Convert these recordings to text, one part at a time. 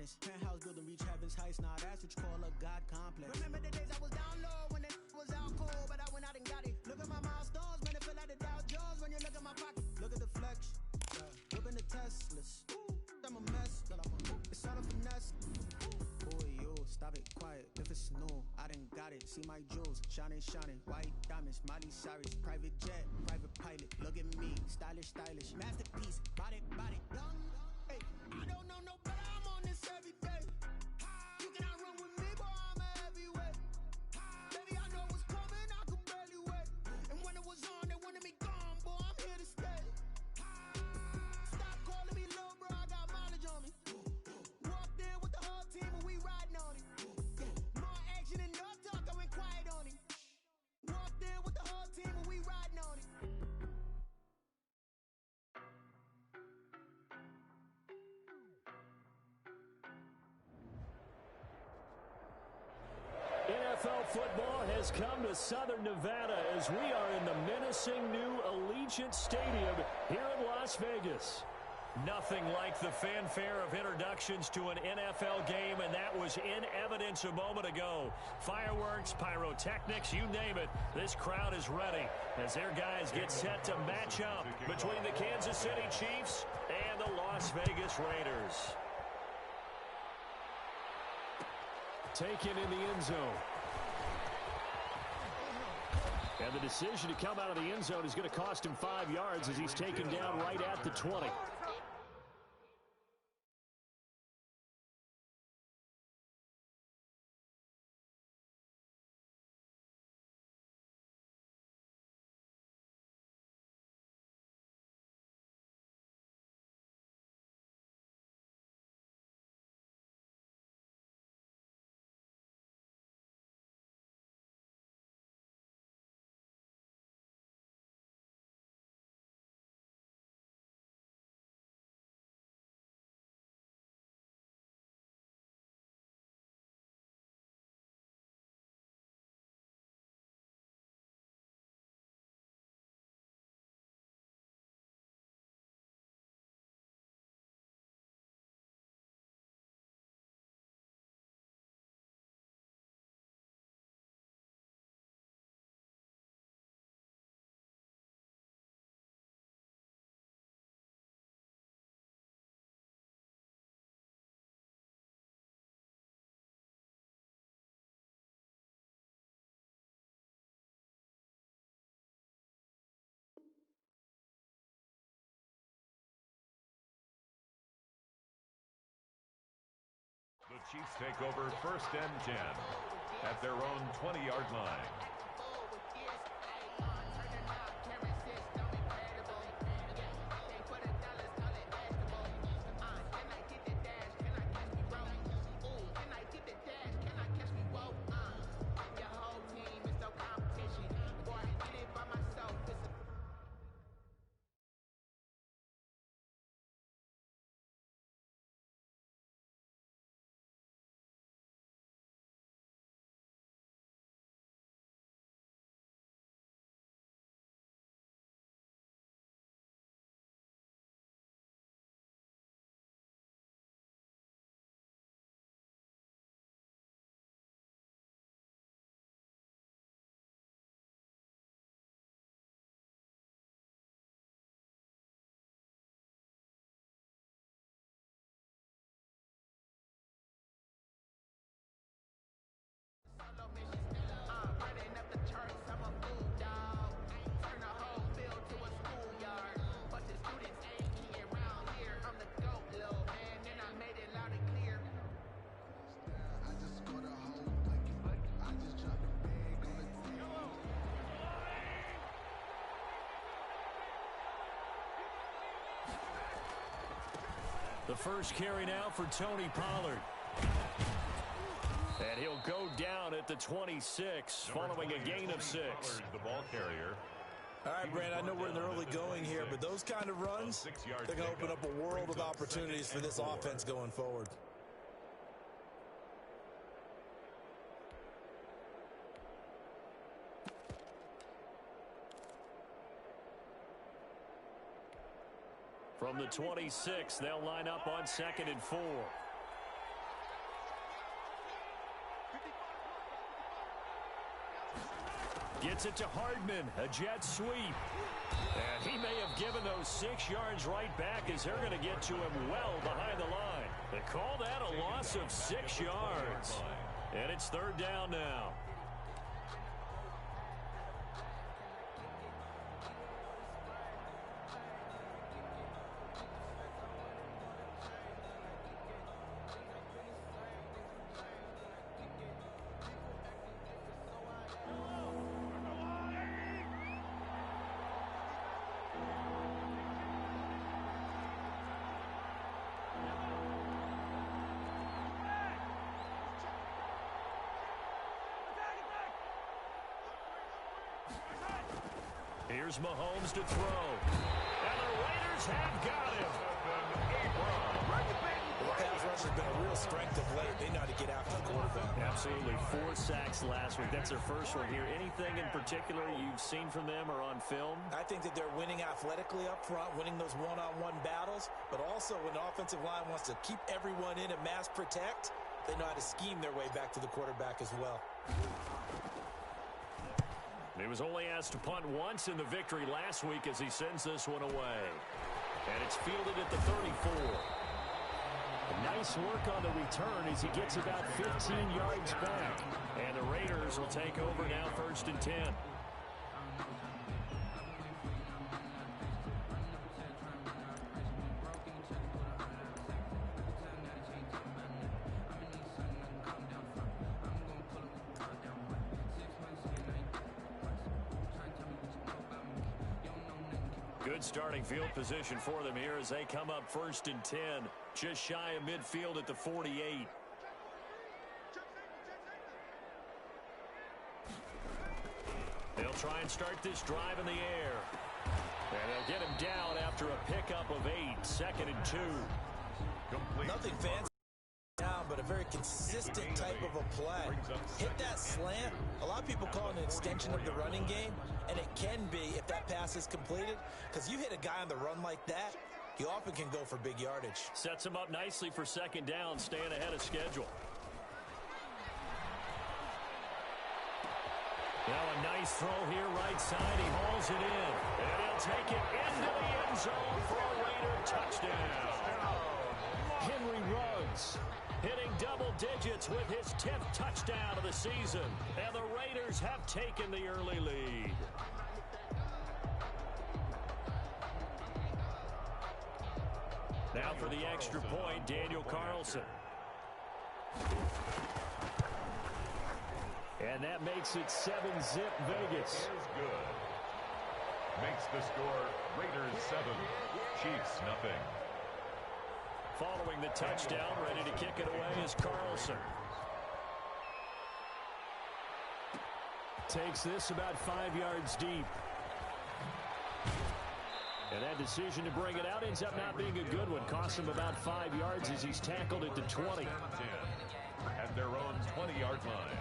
diamonds. Penthouse building, reach heaven's heights. Nah, that's what you call a God complex. Remember the days I was down low when it was out cold, but I went out and got it. Look at my milestones, man, it feel like the Dow Jones when you look at my pocket. Look at the flex, whipping the Teslas. I'm a mess, it's all a finesse. Boy, yo, stop it, quiet, if it's new, I done got it. See my jewels, shining, shining, white diamonds, Miley Cyrus, private jet, private pilot. Look at me, stylish, stylish, masterpiece, body, young. Hey, I don't know no better, I'm on this every day. You cannot run with me, boy, I'm a heavyweight. Baby, I know what's coming, I could barely wait. And when it was on, they wanted me gone, boy, I'm here to stay. Stop calling me low, bro, I got mileage on me. Walked in with the whole team and we riding on it. More action and no talk, I went quiet on it. Walked in with the whole team and we riding on it. NFL football has come to Southern Nevada as we are in the menacing new Allegiant Stadium here in Las Vegas. Nothing like the fanfare of introductions to an NFL game, and that was in evidence a moment ago. Fireworks, pyrotechnics, you name it. This crowd is ready as their guys get set to match up between the Kansas City Chiefs and the Las Vegas Raiders. Taken in the end zone. And the decision to come out of the end zone is going to cost him 5 yards as he's taken down right at the 20. The Chiefs take over 1st and 10 at their own 20-yard line. The first carry now for Tony Pollard. And he'll go down at the 26 following a gain of 6. The ball carrier. All right, Brand, I know we're in the early going here, but those kind of runs, they're going to open up a world of opportunities for this offense going forward. From the 26, they'll line up on 2nd and 4. Gets it to Hardman, a jet sweep. And he may have given those 6 yards right back as they're going to get to him well behind the line. They call that a loss of 6 yards. And it's 3rd down now. Here's Mahomes to throw. And the Raiders have got him. The pass rush has been a real strength of late. They know how to get after the quarterback. Absolutely. 4 sacks last week. That's their first one here. Anything in particular you've seen from them or on film? I think that they're winning athletically up front, winning those one-on-one battles, but also when the offensive line wants to keep everyone in and mass protect, they know how to scheme their way back to the quarterback as well. He was only asked to punt once in the victory last week as he sends this one away. And it's fielded at the 34. Nice work on the return as he gets about 15 yards back. And the Raiders will take over now 1st and 10. Good starting field position for them here as they come up 1st and 10. Just shy of midfield at the 48. They'll try and start this drive in the air. And they'll get him down after a pickup of 8. 2nd and 2. Complete. Nothing fancy down, but a very consistent type of a play. Hit that slant. A lot of people call it an extension of the running game, and it can be if that pass is completed, because you hit a guy on the run like that, you often can go for big yardage. Sets him up nicely for 2nd down, staying ahead of schedule. Now a nice throw here right side. He hauls it in. And he'll take it into the end zone for a Raider touchdown. Henry Ruggs hitting double digits with his 10th touchdown of the season. And the Raiders have taken the early lead. Now for the extra point, Daniel Carlson. And that makes it 7-zip Vegas. Good. Makes the score Raiders 7, Chiefs nothing. Following the touchdown, ready to kick it away is Carlson. Takes this about 5 yards deep. And that decision to bring it out ends up not being a good one. Costs him about 5 yards as he's tackled at the 20. At their own 20-yard line.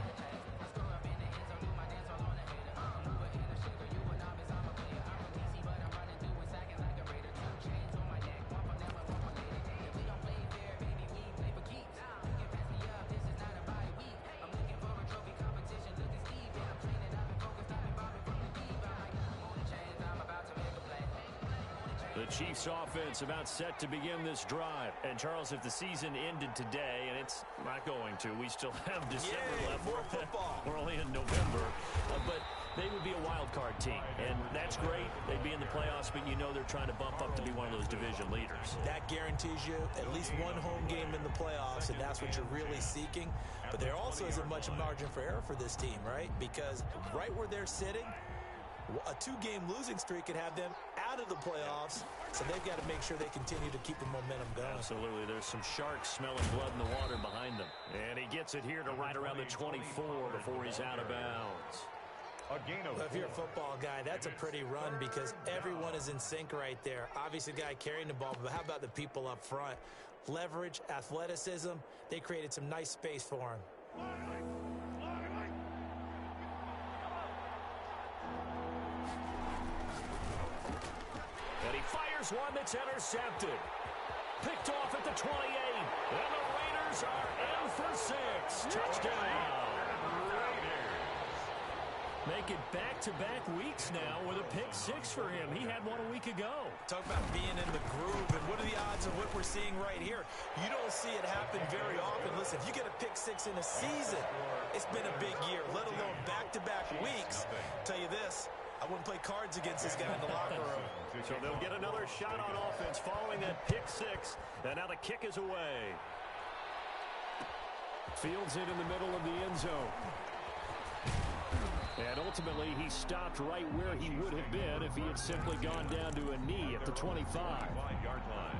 The Chiefs offense about set to begin this drive. And Charles, if the season ended today, and it's not going to, we still have December left. More football. We're only in November. But they would be a wild card team. And that's great. They'd be in the playoffs, but you know they're trying to bump up to be one of those division leaders. That guarantees you at least one home game in the playoffs, and that's what you're really seeking. But there also isn't much margin for error for this team, right? Because right where they're sitting, a 2-game losing streak could have them out of the playoffs, so they've got to make sure they continue to keep the momentum going. Absolutely. There's some sharks smelling blood in the water behind them. And he gets it here to right around the 24 before he's out of bounds. Well, if you're a football guy, that's a pretty run because everyone is in sync right there. Obviously, the guy carrying the ball, but how about the people up front? Leverage, athleticism, they created some nice space for him. And he fires one that's intercepted. Picked off at the 28. And the Raiders are in for 6. Touchdown. Make it back-to-back weeks now with a pick six for him. He had one a week ago. Talk about being in the groove, and what are the odds of what we're seeing right here? You don't see it happen very often. Listen, if you get a pick six in a season, it's been a big year, let alone back-to-back weeks. Tell you this, I wouldn't play cards against this guy in the locker room. So they'll get another shot on offense following that pick six, and now the kick is away. Fields it in the middle of the end zone. And ultimately, he stopped right where he would have been if he had simply gone down to a knee at the 25. Yard line.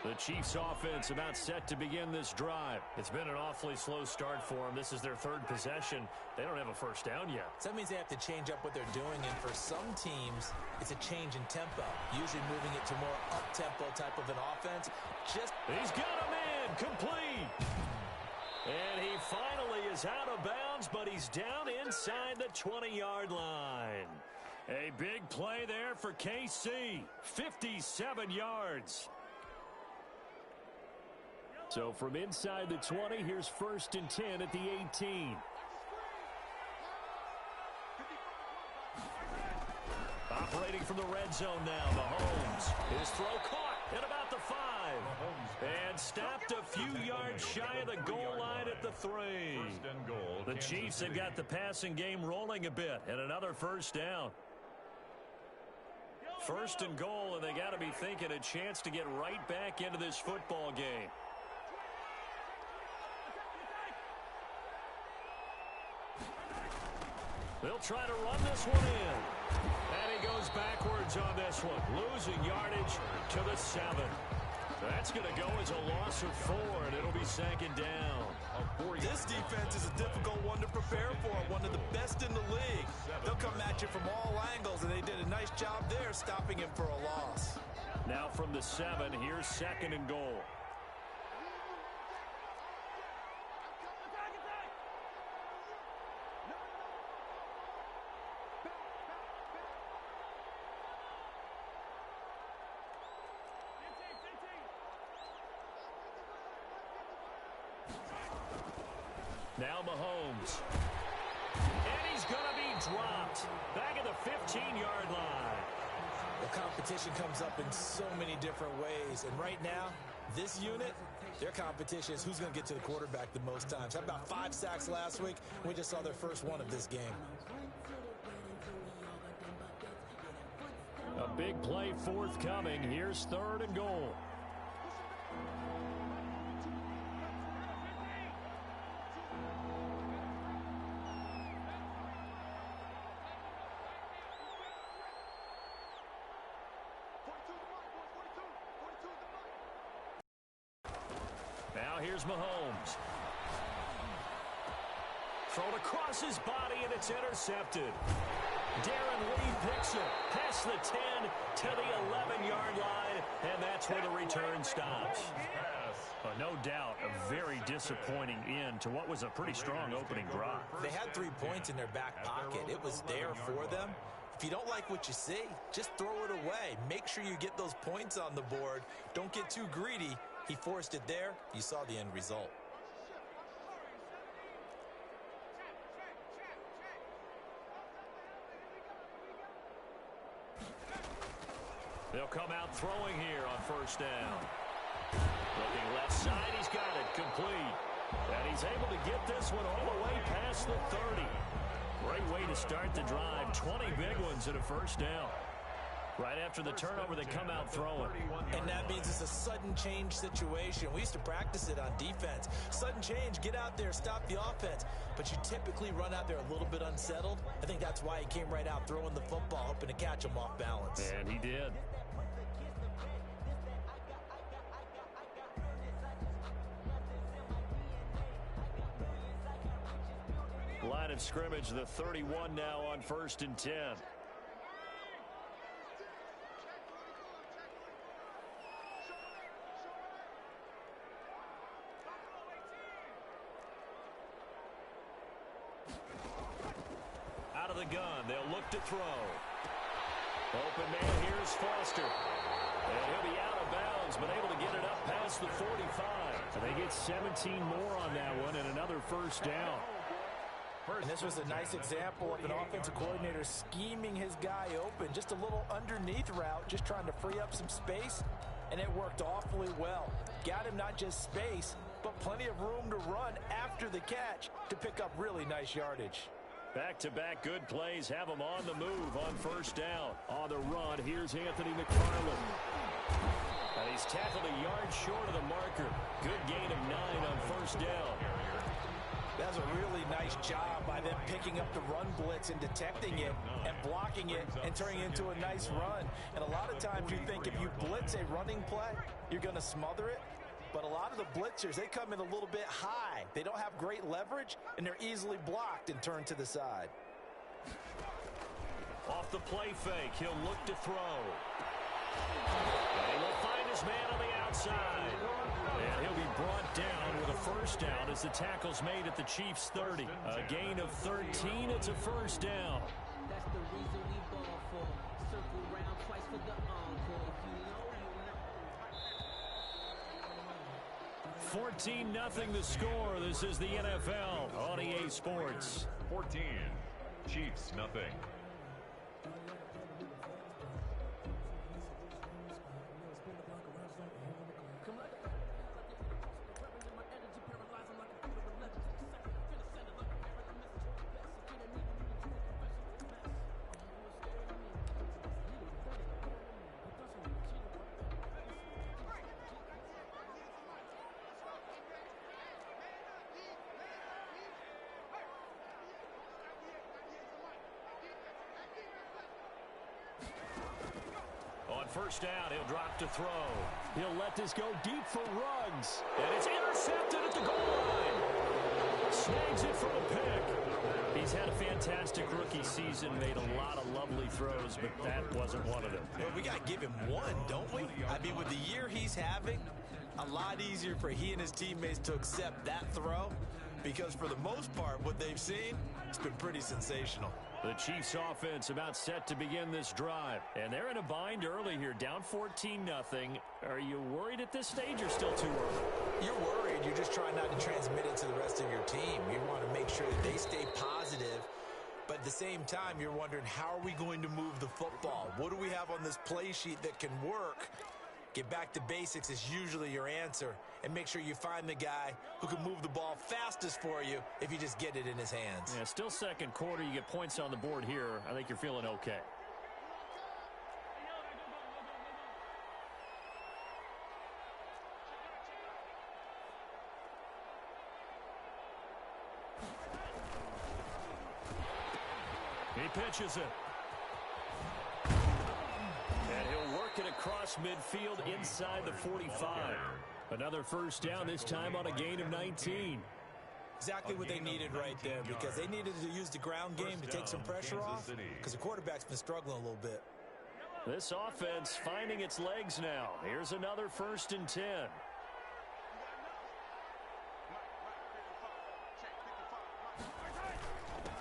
The Chiefs offense about set to begin this drive. It's been an awfully slow start for them. This is their third possession. They don't have a first down yet. So that means they have to change up what they're doing, and for some teams, it's a change in tempo, usually moving it to more up-tempo type of an offense. He's got him in, complete. And he finally is out of bounds, but he's down inside the 20-yard line. A big play there for KC, 57 yards. So from inside the 20, here's 1st and 10 at the 18. Operating from the red zone now, Mahomes. His throw caught at about the 5. And stopped a few yards shy of the goal line at the 3. The Chiefs have got the passing game rolling a bit, and another first down. 1st and goal, and they got to be thinking a chance to get right back into this football game. They'll try to run this one in. And he goes backwards on this one, losing yardage to the 7. That's going to go as a loss of 4, and it'll be 2nd down. This defense is a difficult one to prepare for, one of the best in the league. They'll come at you from all angles, and they did a nice job there stopping him for a loss. Now from the 7, here's 2nd and goal. Now Mahomes. And he's going to be dropped. Back at the 15-yard line. The competition comes up in so many different ways. And right now, this unit, their competition is who's going to get to the quarterback the most times. How about 5 sacks last week? We just saw their first one of this game. A big play forthcoming. Here's 3rd and goal. Now here's Mahomes. Thrown across his body, and it's intercepted. Darren Lee picks it past the 10 to the 11-yard line, and that's where the return stops. No doubt a very disappointing end to what was a pretty strong opening drive. They had 3 points in their back pocket. It was there for them. If you don't like what you see, just throw it away. Make sure you get those points on the board. Don't get too greedy. He forced it there. You saw the end result. They'll come out throwing here on 1st down. Looking left side, he's got it complete. And he's able to get this one all the way past the 30. Great way to start the drive. 20 big ones at a 1st down. Right after the turnover, they come out throwing. And that means it's a sudden change situation. We used to practice it on defense. Sudden change, get out there, stop the offense. But you typically run out there a little bit unsettled. I think that's why he came right out throwing the football, hoping to catch him off balance. And he did. Line of scrimmage, the 31 now on 1st and 10. Out of the gun, they'll look to throw. Open man, here's Foster. And he'll be out of bounds, but able to get it up past the 45. And they get 17 more on that one and another first down. And this was a nice example of an offensive coordinator scheming his guy open. Just a little underneath route, just trying to free up some space, and it worked awfully well. Got him not just space, but plenty of room to run after the catch to pick up really nice yardage. Back-to-back good plays have him on the move on first down. On the run, here's Anthony McFarland. And he's tackled a yard short of the marker. Good gain of 9 on first down. That's a really nice job by them picking up the run blitz and detecting it and blocking it and turning it into a nice run. And a lot of times you think if you blitz a running play, you're going to smother it. But a lot of the blitzers, they come in a little bit high. They don't have great leverage, and they're easily blocked and turned to the side. Off the play fake, he'll look to throw. And he will find his man on the outside. And he'll be brought down with a first down as the tackle's made at the Chiefs' 30. A gain of 13, it's a first down. That's the reason we ball for. Circle round twice for the encore. You know. 14-0 the score. This is the NFL on EA Sports. 14, Chiefs nothing. First down, he'll drop to throw. He'll let this go deep for Ruggs. And it's intercepted at the goal line. Snags it for a pick. He's had a fantastic rookie season, made a lot of lovely throws, but that wasn't one of them. Well, we got to give him one, don't we? I mean, with the year he's having, a lot easier for he and his teammates to accept that throw because for the most part, what they've seen, it's been pretty sensational. The Chiefs offense about set to begin this drive. And they're in a bind early here, down 14-0. Are you worried at this stage or still too early? You're worried. You're just trying not to transmit it to the rest of your team. You want to make sure that they stay positive. But at the same time, you're wondering, how are we going to move the football? What do we have on this play sheet that can work? Get back to basics is usually your answer. And make sure you find the guy who can move the ball fastest for you if you just get it in his hands. Yeah, still second quarter. You get points on the board here. I think you're feeling okay. He pitches it. And he'll work it across midfield inside the 45. Another first down, this time on a gain of 19. Exactly what they needed right there because they needed to use the ground game to take some pressure off because the quarterback's been struggling a little bit. This offense finding its legs now. Here's another 1st and 10.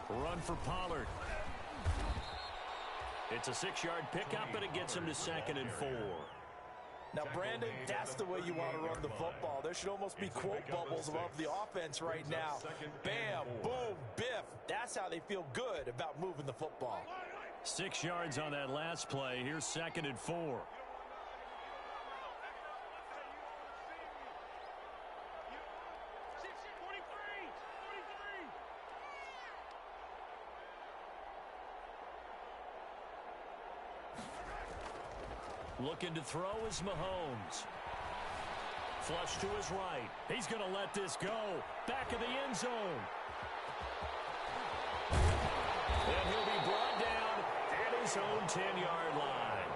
Run for Pollard. It's a 6-yard pickup, and it gets him to 2nd and 4. Now, Brandon, that's the way you want to run the football. There should almost be quote bubbles above the offense right now. Bam, boom, biff. That's how they feel good about moving the football. 6 yards on that last play. Here's 2nd and 4. Looking to throw is Mahomes. Flush to his right. He's going to let this go. Back of the end zone. And he'll be brought down at his own 10-yard line.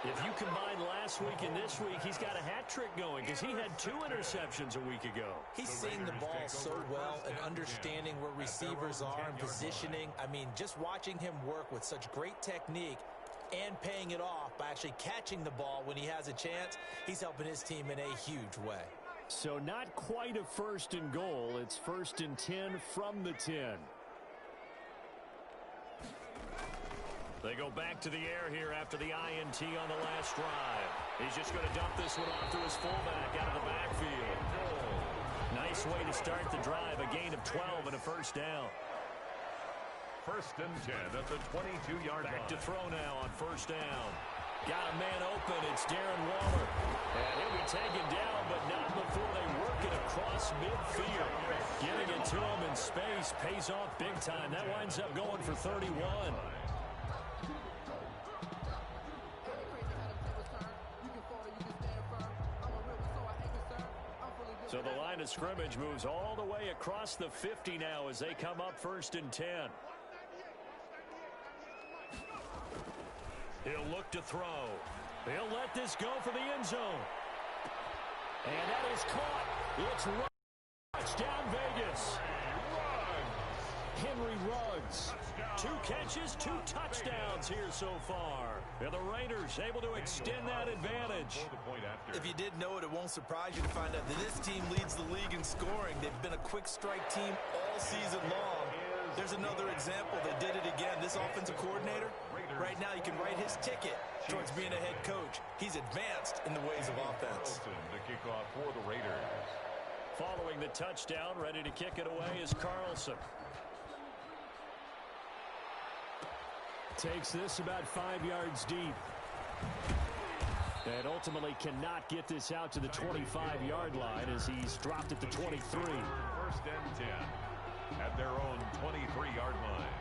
If you combine last week and this week, he's got a hat trick going because he had 2 interceptions a week ago. He's seeing the ball so well and understanding where receivers are and positioning. I mean, just watching him work with such great technique and paying it off by actually catching the ball when he has a chance, he's helping his team in a huge way. So not quite a 1st and goal. It's 1st and 10 from the 10. They go back to the air here after the INT on the last drive. He's just going to dump this one off to his fullback out of the backfield. Nice way to start the drive, a gain of 12 and a first down. 1st and 10 at the 22-yard line. Back to throw now on first down. Got a man open. It's Darren Waller. And he'll be taken down, but not before they work it across midfield. Getting it to him in space pays off big time. That winds up going for 31. So the line of scrimmage moves all the way across the 50 now as they come up 1st and 10. He'll look to throw. He'll let this go for the end zone. And that is caught. It's touchdown Vegas. Henry Ruggs. 2 catches, 2 touchdowns here so far. And the Raiders able to extend that advantage. If you didn't know it, it won't surprise you to find out that this team leads the league in scoring. They've been a quick strike team all season long. There's another example. They did it again. This offensive coordinator, right now you can write his ticket towards being a head coach. He's advanced in the ways of offense. The kickoff for the Raiders. Following the touchdown, ready to kick it away is Carlson. Takes this about 5 yards deep. And ultimately cannot get this out to the 25-yard line as he's dropped at the 23. 1st and 10 at their own 23-yard line.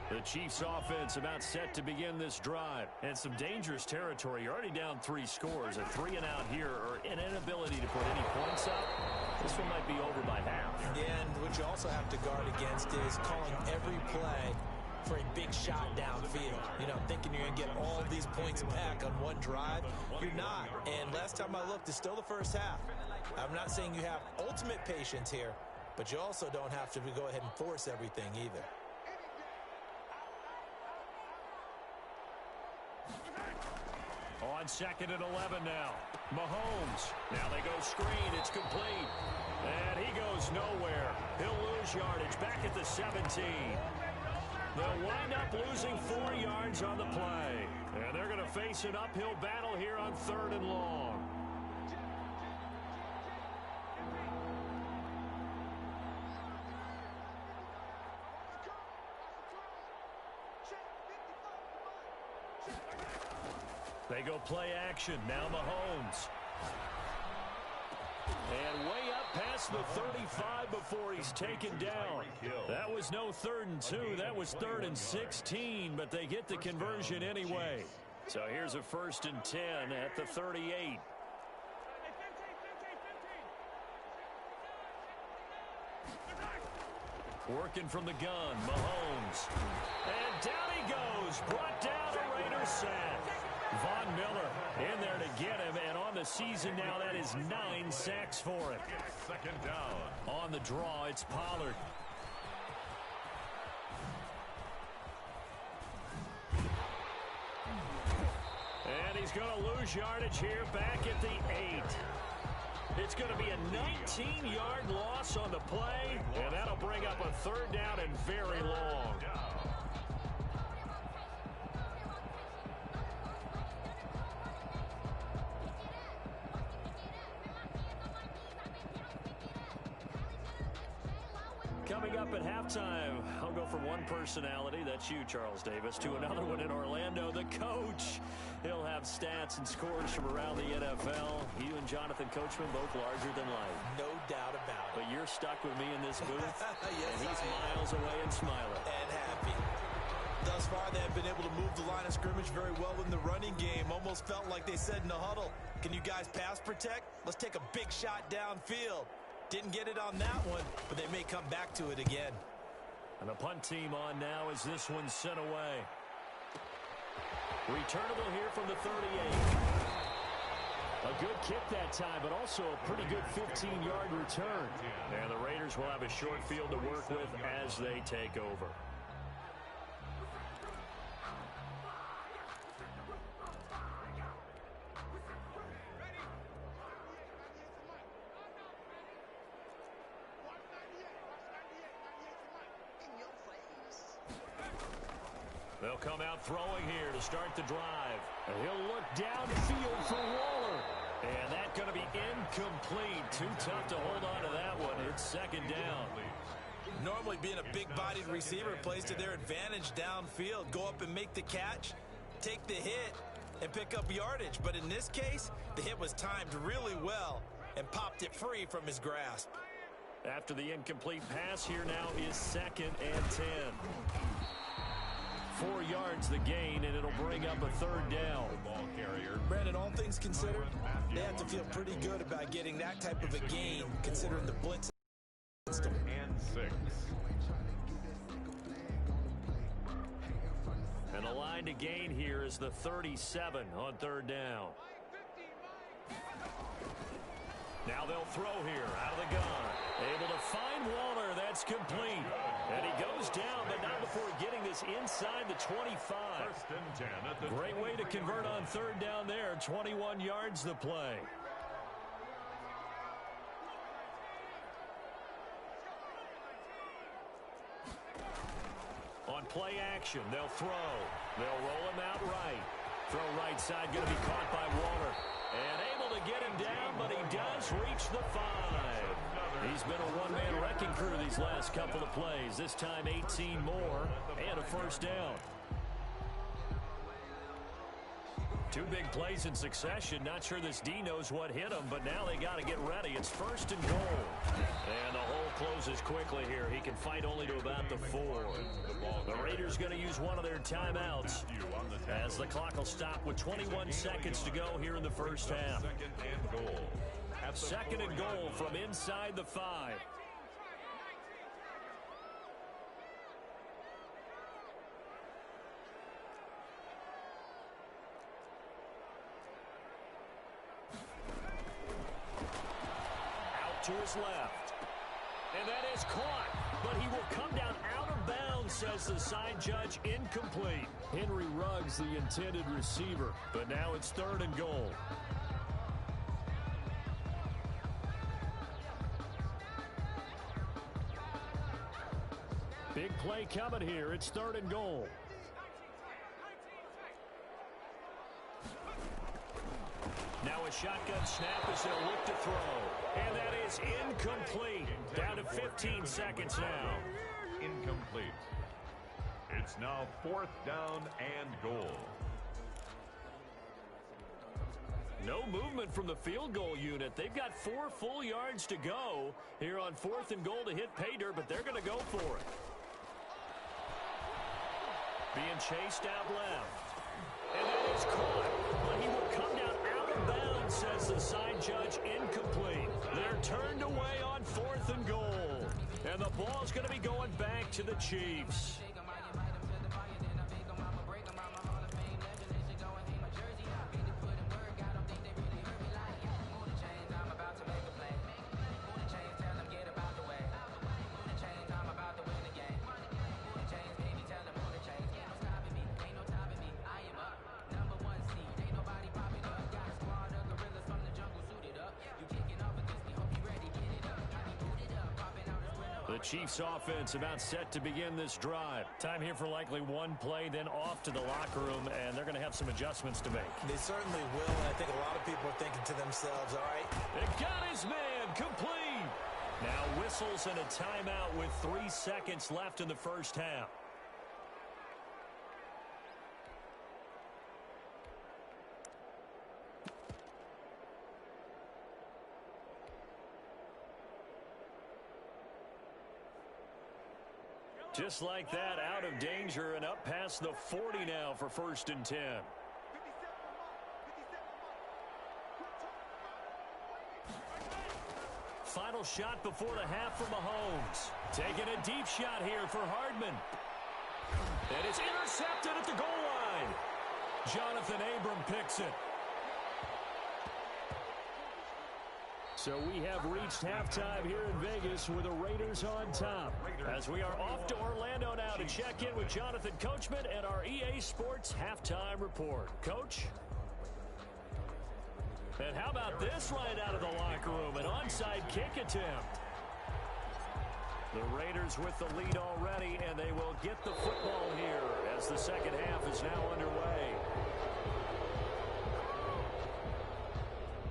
The Chiefs offense about set to begin this drive. And some dangerous territory. You're already down 3 scores. A 3-and-out here or an inability to put any points up. This one might be over by half. And what you also have to guard against is calling every play for a big shot downfield. You know, thinking you're going to get all these points back on one drive. You're not. And last time I looked, it's still the first half. I'm not saying you have ultimate patience here, but you also don't have to go ahead and force everything either. On 2nd and 11 now. Mahomes. Now they go screen. It's complete. And he goes nowhere. He'll lose yardage back at the 17. They'll wind up losing 4 yards on the play. And they're going to face an uphill battle here on 3rd and long. They go play action. Now Mahomes. And way up past the 35 before he's taken down. That was no 3rd and 2. That was 3rd and 16, but they get the conversion anyway. So here's a 1st and 10 at the 38. Working from the gun, Mahomes. And down he goes. Brought down a Raider sack. Von Miller in there to get him, and on the season now, that is 9 sacks for him. 2nd down. On the draw, it's Pollard. And he's going to lose yardage here back at the 8. It's going to be a 19-yard loss on the play, and that'll bring up a 3rd down and very long. Coming up at halftime, I'll go from one personality, that's you, Charles Davis, to another one in Orlando, the coach. He'll have stats and scores from around the NFL. You and Jonathan Coachman both larger than life. No doubt about it. But you're stuck with me in this booth, Yes, and he's miles away and smiling. And happy. Thus far, they have been able to move the line of scrimmage very well in the running game. Almost felt like they said in the huddle, can you guys pass protect? Let's take a big shot downfield. Didn't get it on that one, but they may come back to it again. And the punt team on now as this one's sent away. Returnable here from the 38. A good kick that time, but also a pretty good 15-yard return. And the Raiders will have a short field to work with as they take over. They'll come out throwing here to start the drive. And he'll look downfield for Waller. And that's going to be incomplete. Too tough to hold on to that one. It's second down. Normally being a big-bodied receiver plays to their advantage downfield. Go up and make the catch, take the hit, and pick up yardage. But in this case, the hit was timed really well and popped it free from his grasp. After the incomplete pass, here now is 2nd and 10. 4 yards the gain, and it'll bring up a 3rd down. Ball carrier. Brandon, all things considered, they have to feel pretty good about getting that type of a gain, considering the blitz. And 6. And the line to gain here is the 37 on 3rd down. Now they'll throw here out of the gun. Able to find Waller. That's complete. And he goes down, but not before getting this inside the 25. 1st and 10 at the Great way to convert on 3rd down there. 21 yards the play. On play action, they'll throw. They'll roll him out right. Throw right side, going to be caught by Waller. And able to get him down, but he does reach the 5. He's been a one-man wrecking crew these last couple of plays. This time 18 more and a 1st down. 2 big plays in succession. Not sure this D knows what hit him, but now they got to get ready. It's 1st and goal. And the hole closes quickly here. He can fight only to about the 4. The Raiders going to use one of their timeouts as the clock will stop with 21 seconds to go here in the first half. 2nd and goal. 2nd and goal from inside the 5. Out to his left. And that is caught. But he will come down out of bounds, says the side judge. Incomplete. Henry Ruggs, the intended receiver. But now it's 3rd and goal. Big play coming here. It's 3rd and goal. Now a shotgun snap as they'll look to throw. And that is incomplete. Down to 15 seconds now. Incomplete. It's now 4th down and goal. No movement from the field goal unit. They've got 4 full yards to go here on 4th and goal to hit pay dirt, but they're going to go for it. Being chased out left. And that is caught. But he will come down out of bounds, says the side judge. Incomplete. They're turned away on 4th and goal. And the ball's going to be going back to the Chiefs. The Chiefs offense about set to begin this drive. Time here for likely one play, then off to the locker room, and they're going to have some adjustments to make. They certainly will, and I think a lot of people are thinking to themselves, all right. It got his man complete. Now whistles and a timeout with 3 seconds left in the first half. Just like that, out of danger and up past the 40 now for 1st and 10. Final shot before the half for Mahomes. Taking a deep shot here for Hardman. And it's intercepted at the goal line. Jonathan Abram picks it. So we have reached halftime here in Vegas with the Raiders on top. As we are off to Orlando now to check in with Jonathan Coachman and our EA Sports halftime report. Coach? And how about this right out of the locker room? An onside kick attempt. The Raiders with the lead already, and they will get the football here as the second half is now underway.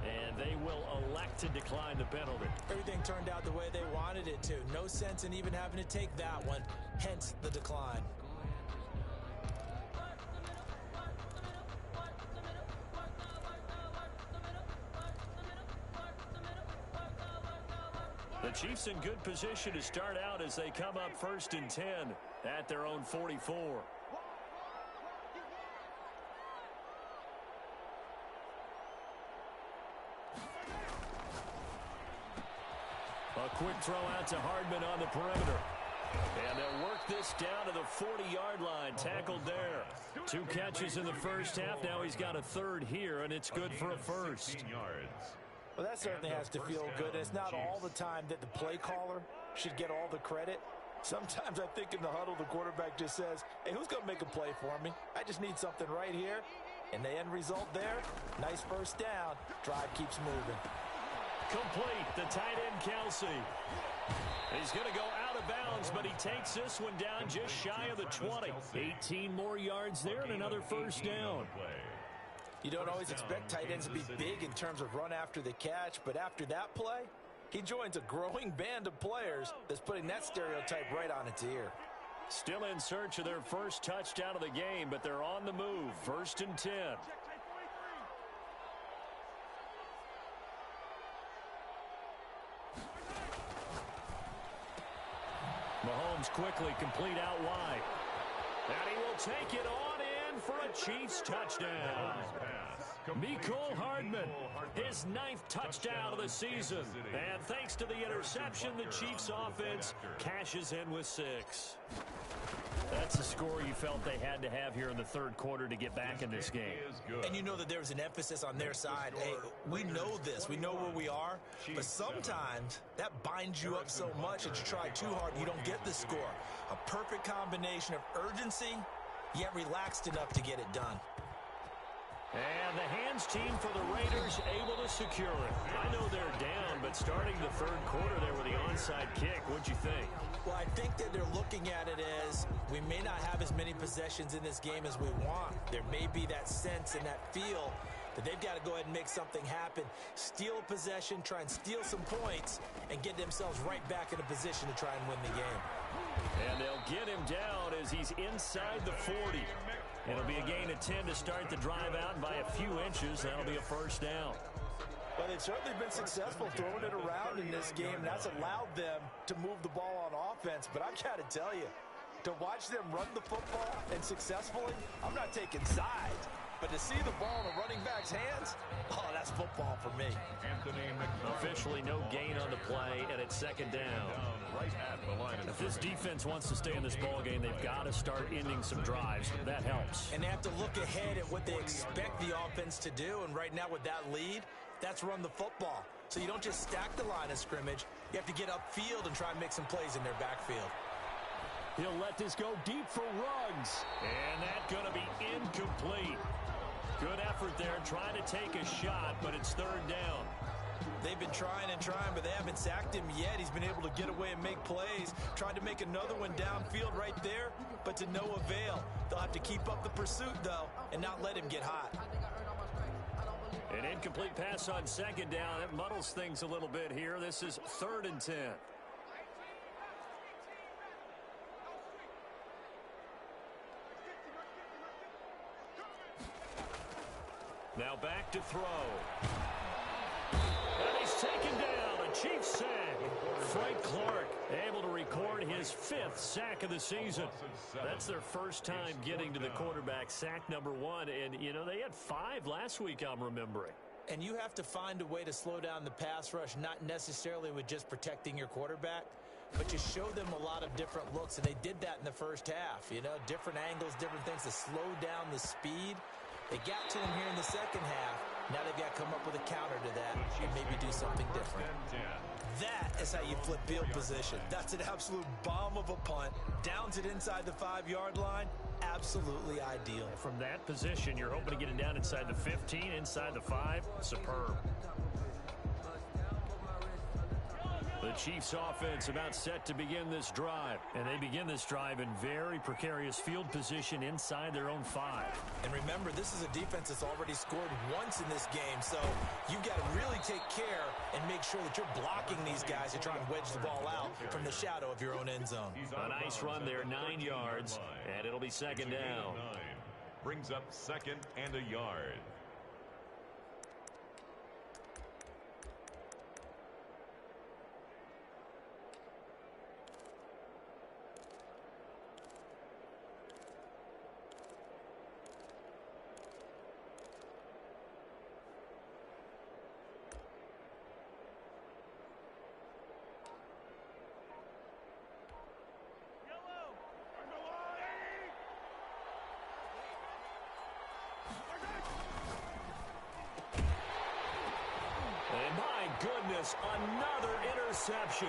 And they will elect to decline the penalty. Everything turned out the way they wanted it to. No sense in even having to take that one, hence the decline. The Chiefs in good position to start out as they come up 1st and 10 at their own 44. A quick throw out to Hardman on the perimeter. And they'll work this down to the 40-yard line. Tackled there. 2 catches in the first half. Now he's got a third here, and it's good for a first. Well, that certainly has to feel good. It's not all the time that the play caller should get all the credit. Sometimes I think in the huddle, the quarterback just says, hey, who's going to make a play for me? I just need something right here. And the end result there, nice first down. Drive keeps moving. Complete. The tight end, Kelsey. He's going to go out of bounds, but he takes this one down just shy of the 20. 18 more yards there and another first down. You don't always expect tight ends to be big in terms of run after the catch, but after that play, he joins a growing band of players that's putting that stereotype right on its ear. Still in search of their first touchdown of the game, but they're on the move. 1st and 10. Mahomes quickly complete out wide. And he will take it on in for a Chiefs touchdown. Mecole Hardman, his 9th touchdown of the season. And thanks to the interception, the Chiefs offense cashes in with 6. That's the score you felt they had to have here in the third quarter to get back in this game. And you know that there was an emphasis on their side. Hey, we know this. We know where we are. But sometimes that binds you up so much that you try too hard, you don't get the score. A perfect combination of urgency, yet relaxed enough to get it done. And the hands team for the Raiders able to secure it. I know they're down, but starting the third quarter there with the onside kick, what'd you think? Well, I think that they're looking at it as we may not have as many possessions in this game as we want. There may be that sense and that feel that they've got to go ahead and make something happen, steal a possession, try and steal some points, and get themselves right back in a position to try and win the game. And they'll get him down as he's inside the 40. It'll be a gain of 10 to start the drive out, and by a few inches, that'll be a first down. Well, they've certainly been successful throwing it around in this game, and that's allowed them to move the ball on offense. But I've got to tell you, to watch them run the football and successfully, I'm not taking sides. But to see the ball in a running back's hands, oh, that's football for me. Officially no gain on the play, and it's second down. If this defense wants to stay in this ball game, they've got to start ending some drives. That helps. And they have to look ahead at what they expect the offense to do. And right now with that lead, that's run the football. So you don't just stack the line of scrimmage. You have to get upfield and try and make some plays in their backfield. He'll let this go deep for Ruggs. And that's going to be incomplete. Good effort there, trying to take a shot, but it's third down. They've been trying and trying, but they haven't sacked him yet. He's been able to get away and make plays. Tried to make another one downfield right there, but to no avail. They'll have to keep up the pursuit, though, and not let him get hot. An incomplete pass on second down. It muddles things a little bit here. This is 3rd and 10. Now back to throw. And he's taken down. A Chiefs sack. Frank Clark able to record his 5th sack of the season. That's their first time getting to the quarterback, sack number 1. And, you know, they had 5 last week, I'm remembering. And you have to find a way to slow down the pass rush, not necessarily with just protecting your quarterback, but you show them a lot of different looks. And they did that in the first half. You know, different angles, different things to slow down the speed. They got to him here in the second half. Now they've got to come up with a counter to that and maybe do something different. That is how you flip field position. That's an absolute bomb of a punt. Downs it inside the 5-yard line. Absolutely ideal. From that position, you're hoping to get it down inside the 15, inside the 5. Superb. The The Chiefs offense about set to begin this drive. And they begin this drive in very precarious field position inside their own 5. And remember, this is a defense that's already scored once in this game, so you've got to really take care and make sure that you're blocking these guys to try and wedge the ball out from the shadow of your own end zone. A nice run there, 9 yards, and it'll be second down. Brings up second and a yard. Goodness, another interception.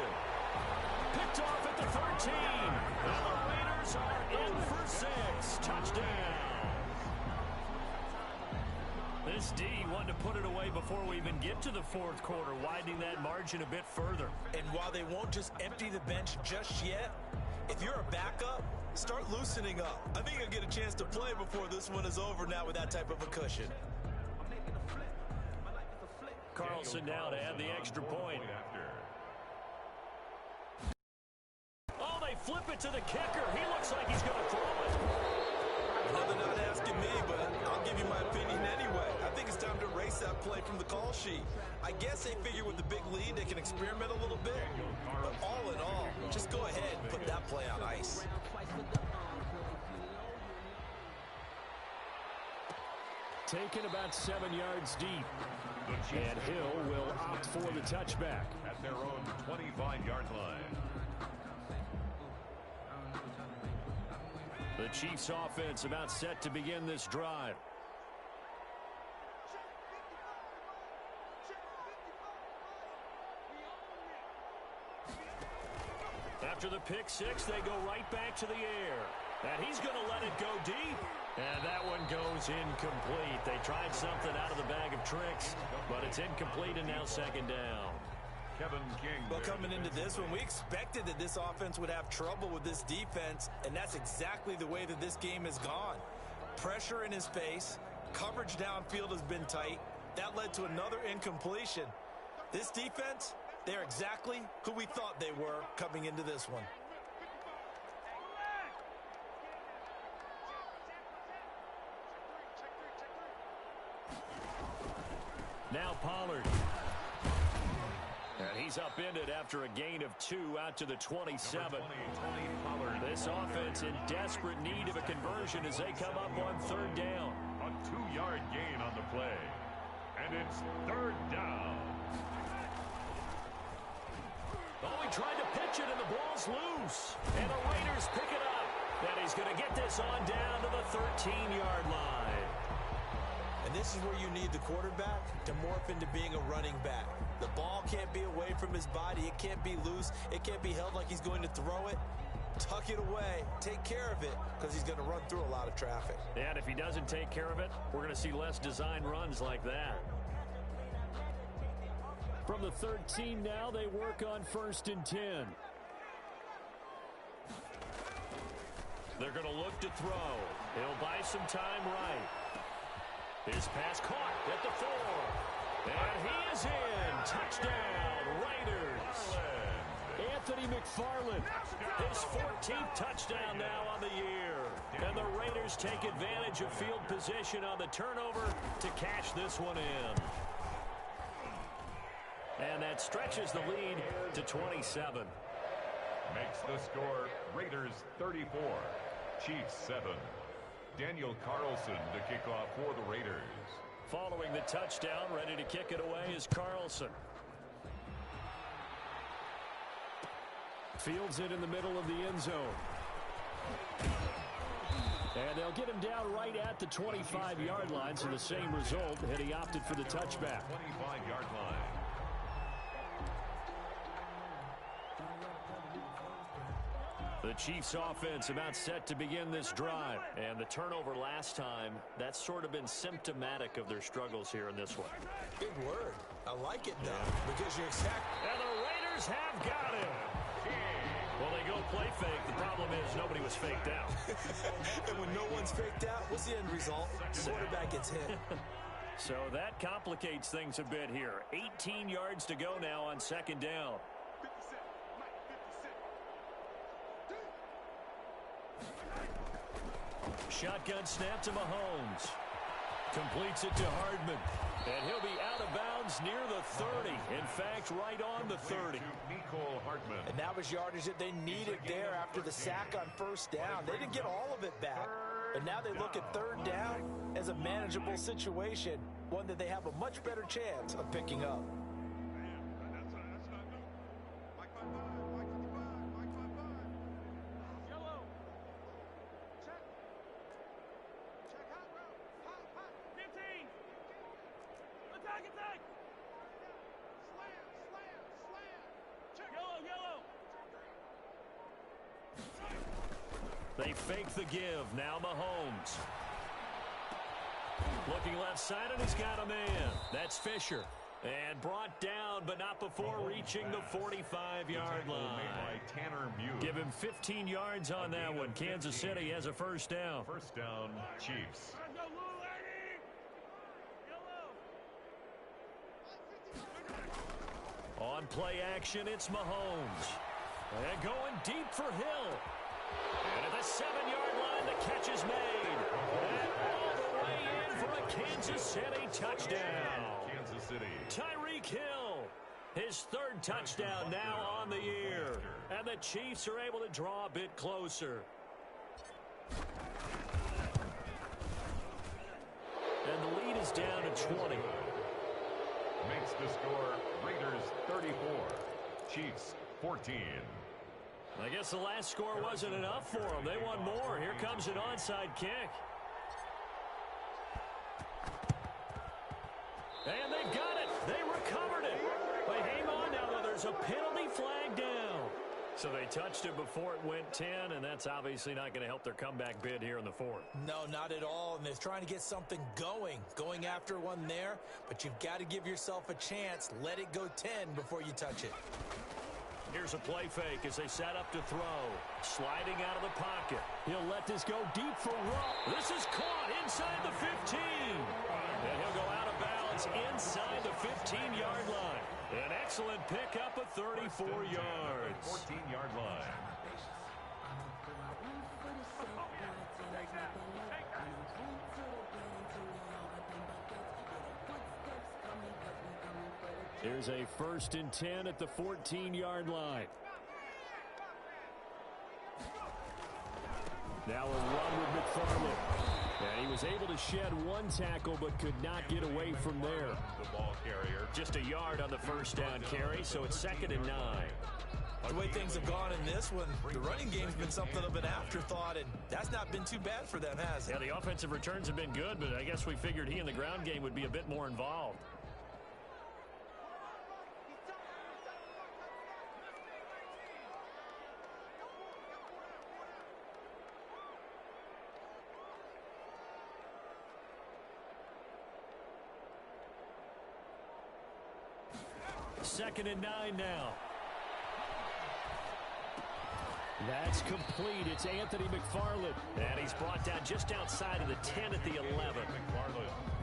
Picked off at the 13. And the Raiders are in for 6. Touchdown. This D wanted to put it away before we even get to the fourth quarter, widening that margin a bit further. And while they won't just empty the bench just yet, if you're a backup, start loosening up. I think you'll get a chance to play before this one is over now with that type of a cushion. Carlson now to add the extra point. Oh, they flip it to the kicker. He looks like he's going to throw it. Well, they're not asking me, but I'll give you my opinion anyway. I think it's time to erase that play from the call sheet. I guess they figure with the big lead they can experiment a little bit. But all in all, just go ahead and put that play on ice. Taken about 7 yards deep. And Hill will opt for the touchback. At their own 25-yard line. The Chiefs offense about set to begin this drive. After the pick six, they go right back to the air. And he's going to let it go deep. And that one goes incomplete. They tried something out of the bag of tricks, but it's incomplete and now second down. Kevin King. Well, coming into this one, we expected that this offense would have trouble with this defense, and that's exactly the way that this game has gone. Pressure in his face, coverage downfield has been tight. That led to another incompletion. This defense, they're exactly who we thought they were coming into this one. Now Pollard. And he's upended after a gain of 2 out to the 27. This offense in desperate need of a conversion as they come up on third down. A 2-yard gain on the play. And it's third down. Oh, he tried to pitch it and the ball's loose. And the Raiders pick it up. And he's going to get this on down to the 13-yard line. And this is where you need the quarterback to morph into being a running back. The ball can't be away from his body. It can't be loose. It can't be held like he's going to throw it. Tuck it away. Take care of it because he's going to run through a lot of traffic. And if he doesn't take care of it, we're going to see less design runs like that. From the 13 now, they work on 1st and 10. They're going to look to throw. He'll buy some time right. His pass caught at the 4. And he is in. Touchdown, Raiders. Anthony McFarland, his 14th touchdown now on the year. And the Raiders take advantage of field position on the turnover to cash this one in. And that stretches the lead to 27. Makes the score Raiders 34, Chiefs 7. Daniel Carlson to kick off for the Raiders. Following the touchdown, ready to kick it away is Carlson. Fields it in the middle of the end zone. And they'll get him down right at the 25-yard line, so the same result, and he opted for the touchback. 25-yard line. The Chiefs offense about set to begin this drive. And the turnover last time, that's sort of been symptomatic of their struggles here in this one. Good word. I like it, though, because you're exact. And the Raiders Raiders have got him. Well, they go play fake. The problem is nobody was faked out. And when no one's faked out, what's the end result? The quarterback gets hit. So that complicates things a bit here. 18 yards to go now on second down. Shotgun snap to Mahomes. Completes it to Hardman. And he'll be out of bounds near the 30. In fact, right on the 30. Nicole Hardman. And that was yardage that they needed there after the sack on first down. They didn't get all of it back. But now they look at third down as a manageable situation, one that they have a much better chance of picking up. They fake the give. Now Mahomes. Looking left side, and he's got a man. That's Fisher. And brought down, but not before reaching the 45-yard line. Give him 15 yards on that one. Kansas City has a first down. First down, Chiefs. On play action, it's Mahomes. And going deep for Hill. And at the 7-yard line, the catch is made. And all the way in for a Kansas City touchdown. Kansas City. Tyreek Hill, his third touchdown now on the year. And the Chiefs are able to draw a bit closer. And the lead is down to 20. Makes the score Raiders 34, Chiefs 14. I guess the last score wasn't enough for them. They want more. Here comes an onside kick. And they got it. They recovered it. But hang on now, though. There's a penalty flag down. So they touched it before it went 10, and that's obviously not going to help their comeback bid here in the fourth. No, not at all, and they're trying to get something going after one there, but you've got to give yourself a chance. Let it go 10 before you touch it. Here's a play fake as they set up to throw. Sliding out of the pocket. He'll let this go deep for Rupp. This is caught inside the 15. And he'll go out of bounds inside the 15-yard line. An excellent pickup of 34 yards. 14-yard line. Here's a 1st and 10 at the 14-yard line. Now a run with McFarland. And he was able to shed one tackle but could not get away from there. The ball carrier. Just a yard on the first down carry, so it's 2nd and 9. The way things have gone in this one, the running game's been something of an afterthought, and that's not been too bad for them, has it? Yeah, the offensive returns have been good, but I guess we figured he in the ground game would be a bit more involved. Second and 9 now. That's complete. It's Anthony McFarland. And he's brought down just outside of the 10 at the 11.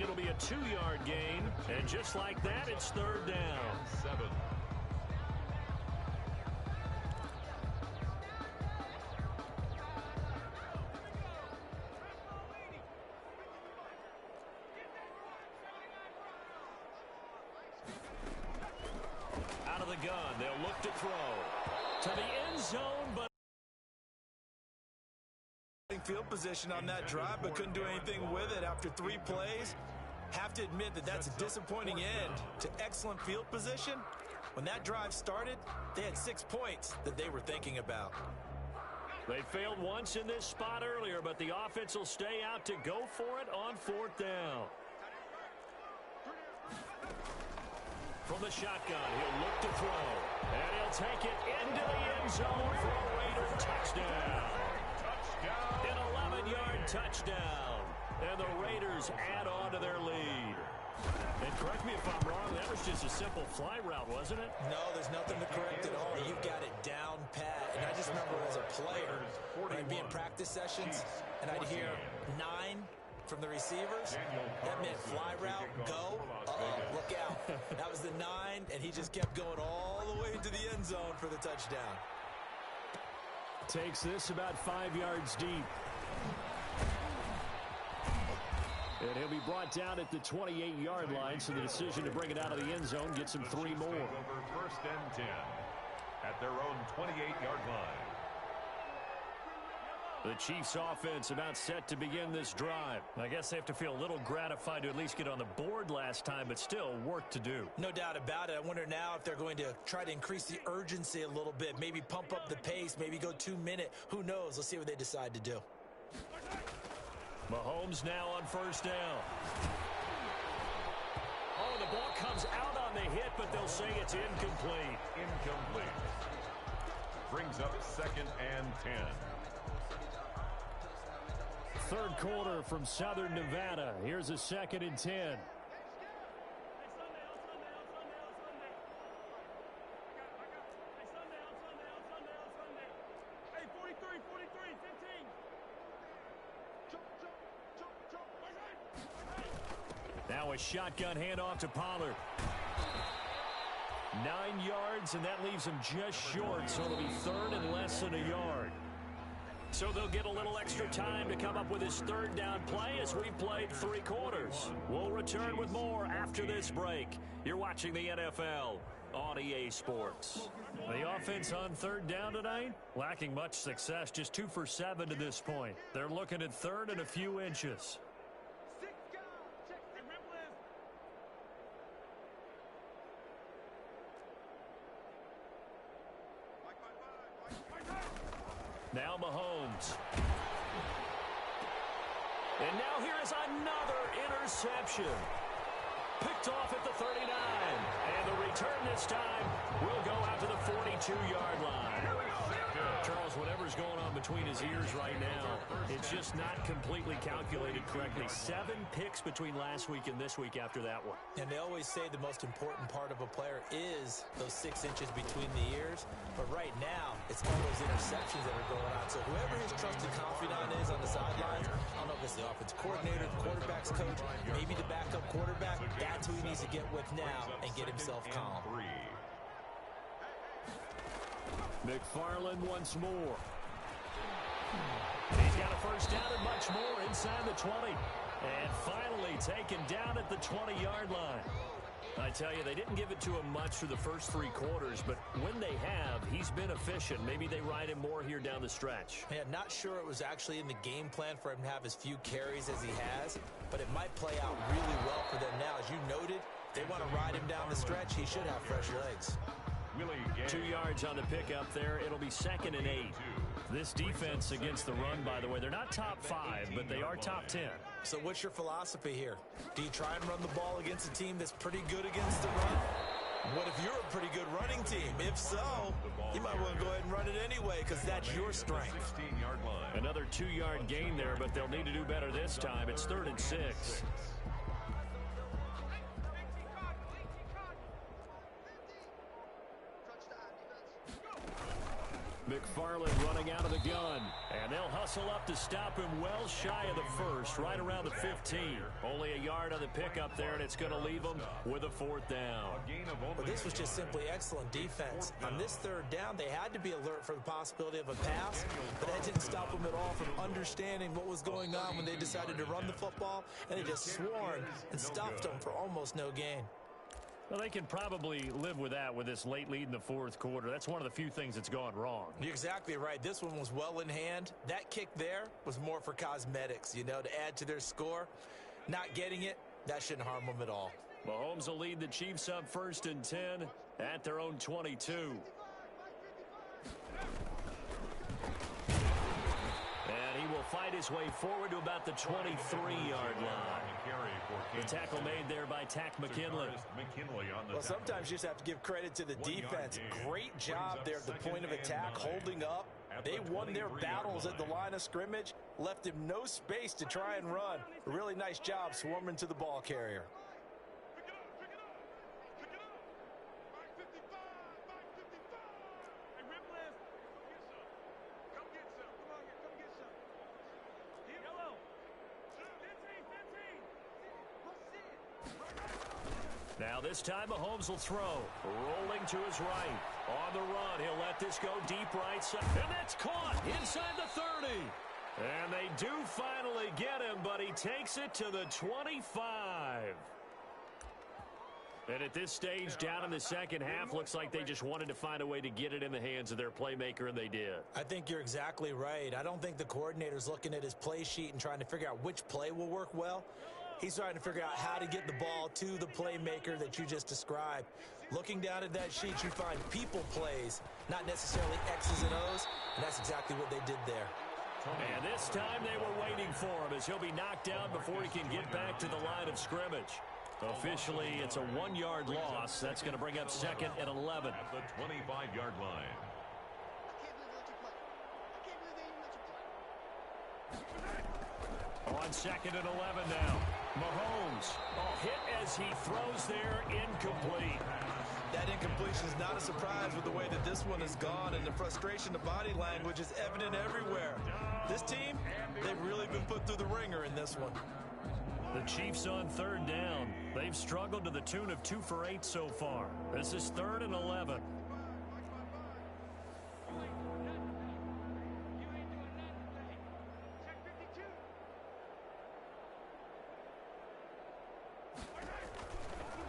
It'll be a 2-yard gain. And just like that, it's 3rd down. 7. Out of the gun. They'll look to throw. To the end zone, but field position on that drive, but couldn't do anything with it after 3 plays. Have to admit that that's a disappointing end to excellent field position. When that drive started, they had 6 points that they were thinking about. They failed once in this spot earlier, but the offense will stay out to go for it on 4th down. From the shotgun, he'll look to throw. And he'll take it into the end zone for a Raider touchdown. An 11-yard touchdown. And the Raiders add on to their lead. And correct me if I'm wrong, that was just a simple fly route, wasn't it? No, there's nothing to correct at all. You've got it down pat. And I just remember as a player, when I'd be in practice sessions, and I'd hear 9 from the receivers. That meant fly route, go, look out. That was the 9, and he just kept going all the way into the end zone for the touchdown. Takes this about 5 yards deep. And he'll be brought down at the 28-yard line, so the decision to bring it out of the end zone gets him 3 more. Over 1st and 10 at their own 28-yard line. The Chiefs offense about set to begin this drive. I guess they have to feel a little gratified to at least get on the board last time, but still work to do. No doubt about it. I wonder now if they're going to try to increase the urgency a little bit, maybe pump up the pace, maybe go 2-minute. Who knows? Let's see what they decide to do. Mahomes now on 1st down. Oh, the ball comes out on the hit, but they'll say it's incomplete. Incomplete. Brings up 2nd and 10. 3rd quarter from Southern Nevada. Here's a 2nd and 10. Now a shotgun handoff to Pollard. 9 yards, and that leaves him just short, so it'll be 3rd and less than a yard. So they'll get a little extra time to come up with his 3rd down play as we've played 3 quarters. We'll return with more after this break. You're watching the NFL on EA Sports. The offense on 3rd down tonight, lacking much success, just 2 for 7 to this point. They're looking at 3rd and a few inches. Now Mahomes. And now here is another interception. Picked off at the 39. And the return this time will go out to the 42-yard line. Charles, whatever's going on between his ears right now, it's just not completely calculated correctly. 7 picks between last week and this week after that one. And they always say the most important part of a player is those 6 inches between the ears. But right now, it's all those interceptions that are going on. So whoever his trusted confidant is on the sidelines, I don't know if it's the offense coordinator, the quarterback's coach, maybe the backup quarterback, that's who he needs to get with now and get himself calm. McFarland once more. He's got a 1st down and much more inside the 20. And finally taken down at the 20-yard line. I tell you, they didn't give it to him much through the first 3 quarters, but when they have, he's been efficient. Maybe they ride him more here down the stretch. Yeah, not sure it was actually in the game plan for him to have as few carries as he has, but it might play out really well for them now. As you noted, they want to ride him down the stretch. He should have fresh legs. 2 yards on the pickup there. It'll be 2nd and 8. This defense against the run, by the way, they're not top 5, but they are top 10. So what's your philosophy here? Do you try and run the ball against a team that's pretty good against the run? What if you're a pretty good running team? If so, you might want to go ahead and run it anyway because that's your strength. Another 2-yard gain there, but they'll need to do better this time. It's 3rd and 6. McFarland running out of the gun, and they'll hustle up to stop him well shy of the 1st, right around the 15. Only a yard on the pickup there, and it's going to leave them with a 4th down. But this was just simply excellent defense. On this 3rd down, they had to be alert for the possibility of a pass, but that didn't stop them at all from understanding what was going on when they decided to run the football, and they just swarmed and stuffed them for almost no gain. Well, they can probably live with that with this late lead in the 4th quarter. That's one of the few things that's gone wrong. You're exactly right. This one was well in hand. That kick there was more for cosmetics, you know, to add to their score. Not getting it, that shouldn't harm them at all. Mahomes will lead the Chiefs up 1st and 10 at their own 22. And he will fight his way forward to about the 23-yard line. The tackle made there by Takk McKinley. Well, sometimes you just have to give credit to the defense. Great job there at the point of attack, holding up. They won their battles at the line of scrimmage, left him no space to try and run. A really nice job swarming to the ball carrier. Now this time Mahomes will throw. Rolling to his right. On the run, he'll let this go deep right side. And that's caught inside the 30. And they do finally get him, but he takes it to the 25. And at this stage, down in the second half, looks like they just wanted to find a way to get it in the hands of their playmaker, and they did. I think you're exactly right. I don't think the coordinator's looking at his play sheet and trying to figure out which play will work well. He's trying to figure out how to get the ball to the playmaker that you just described. Looking down at that sheet, you find people plays, not necessarily X's and O's, and that's exactly what they did there. And this time they were waiting for him as he'll be knocked down before he can get back to the line of scrimmage. Officially, it's a 1-yard loss. That's going to bring up 2nd and 11. At the 25-yard line. On 2nd and 11 now. Mahomes, hit as he throws there, incomplete. That incompletion is not a surprise with the way that this one has gone, and the frustration, the body language is evident everywhere. This team, they've really been put through the ringer in this one. The Chiefs on 3rd down. They've struggled to the tune of 2 for 8 so far. This is 3rd and 11.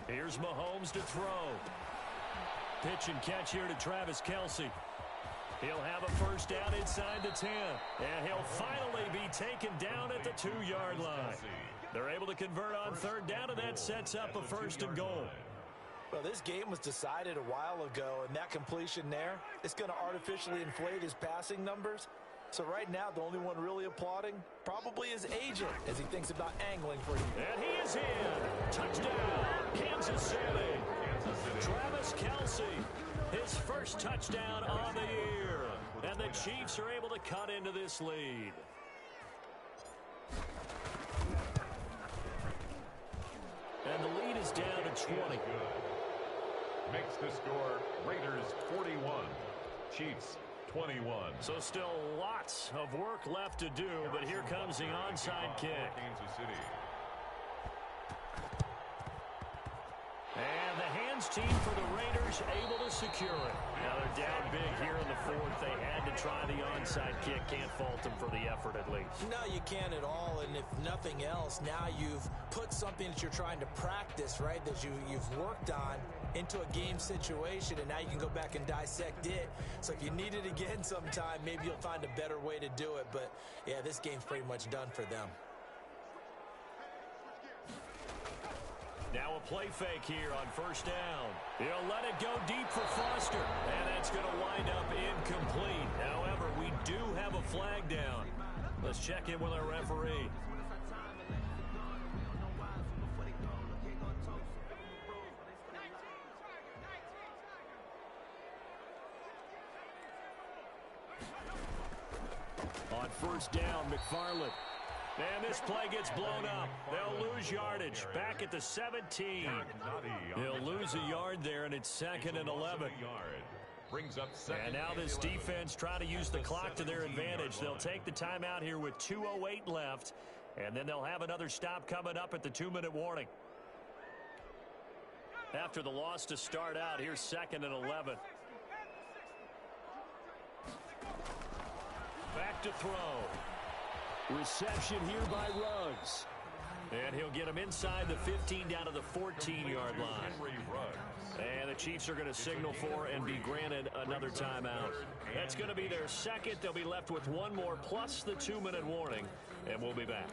Here's Mahomes to throw. Pitch and catch here to Travis Kelce. He'll have a first down inside the 10. And he'll finally be taken down at the 2-yard line. They're able to convert on 3rd down, and that sets up a 1st and goal. Well, this game was decided a while ago, and that completion there, it's going to artificially inflate his passing numbers. So right now, the only one really applauding probably his agent as he thinks about angling for him. And he is in. Touchdown, Kansas City. Travis Kelce, his first touchdown on the year. And the Chiefs are able to cut into this lead. And the lead is down to 20. Makes the score Raiders 41, Chiefs 21. So still lots of work left to do, but here comes the onside kick. Kansas City. And the hands team for the Raiders able to secure it. Now they're down big here in the 4th. They had to try the onside kick. Can't fault them for the effort at least. No, you can't at all. And if nothing else, now you've put something that you're trying to practice, right, that you've worked on into a game situation, and now you can go back and dissect it. So if you need it again sometime, maybe you'll find a better way to do it. But, yeah, this game's pretty much done for them. Now a play fake here on 1st down. He'll let it go deep for Foster. And that's going to wind up incomplete. However, we do have a flag down. Let's check in with our referee. On 1st down, McFarland. And this play gets blown up. They'll lose yardage. Back at the 17. They'll lose a yard there, and it's 2nd and 11. Brings up 2nd. And now this defense trying to use the clock to their advantage. They'll take the timeout here with 2:08 left, and then they'll have another stop coming up at the 2-minute warning. After the loss to start out, here's 2nd and 11. Back to throw. Reception here by Ruggs. And he'll get him inside the 15 down to the 14-yard line. And the Chiefs are going to signal for and be granted another timeout. That's going to be their 2nd. They'll be left with 1 more plus the 2-minute warning. And we'll be back.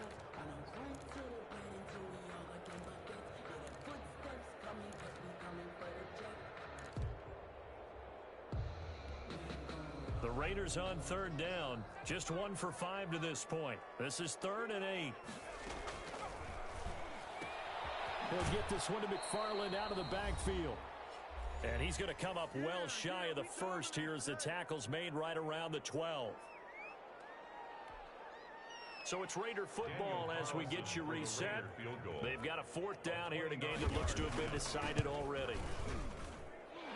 The Raiders on 3rd down. Just 1 for 5 to this point. This is 3rd and 8. He'll get this one to McFarland out of the backfield. And he's going to come up well shy of the 1st here as the tackle's made right around the 12. So it's Raider football as we get you reset. They've got a 4th down here in a game that looks to have been decided already.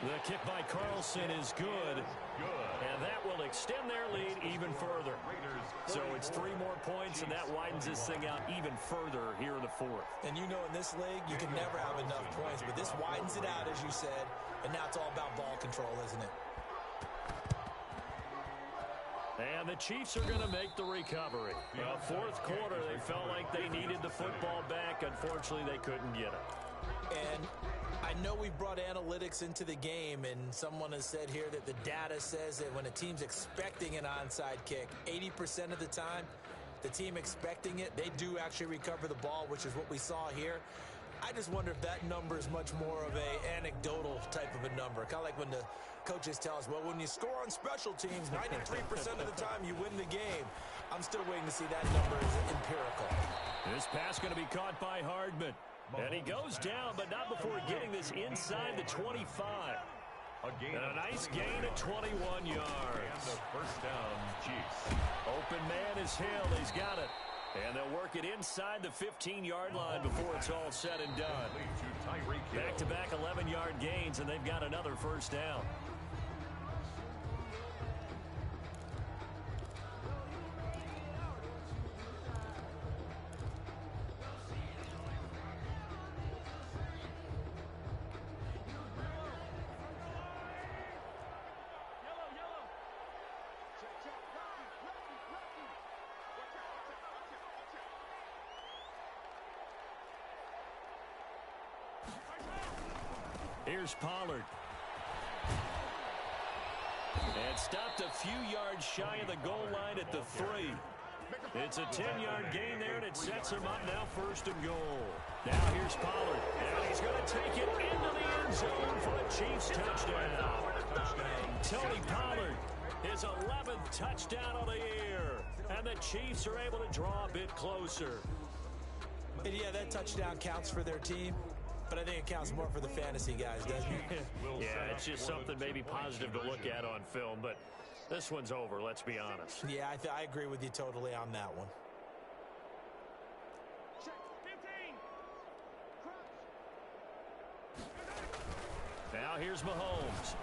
The kick by Carlson is good. And that will extend their lead even further. So it's 3 more points, and that widens this thing out even further here in the 4th. And you know in this league, you can never have enough points, but this widens it out, as you said, and now it's all about ball control, isn't it? And the Chiefs are going to make the recovery. Fourth quarter, they felt like they needed the football back. Unfortunately, they couldn't get it. And I know we brought analytics into the game, and someone has said here that the data says that when a team's expecting an onside kick, 80% of the time, the team expecting it, they do actually recover the ball, which is what we saw here. I just wonder if that number is much more of a anecdotal type of a number. Kind of like when the coaches tell us, well, when you score on special teams, 93% of the time you win the game. I'm still waiting to see that number is empirical. This pass going to be caught by Hardman. And he goes down, but not before getting this inside the 25. And a nice gain at 21 yards. And the first down, Chiefs. Open man is Hill. He's got it. And they'll work it inside the 15-yard line before it's all said and done. Back-to-back 11-yard gains, and they've got another first down. Here's Pollard. And stopped a few yards shy of the goal line at the 3. It's a 10-yard gain there, and it sets him up now 1st and goal. Now here's Pollard. And he's going to take it into the end zone for a Chiefs touchdown. Tony Pollard, his 11th touchdown of the year. And the Chiefs are able to draw a bit closer. And yeah, that touchdown counts for their team. But I think it counts more for the fantasy guys, doesn't it? Yeah, it's just something maybe positive to look at on film, but this one's over, let's be honest. Yeah, I agree with you totally on that one. Now here's Mahomes.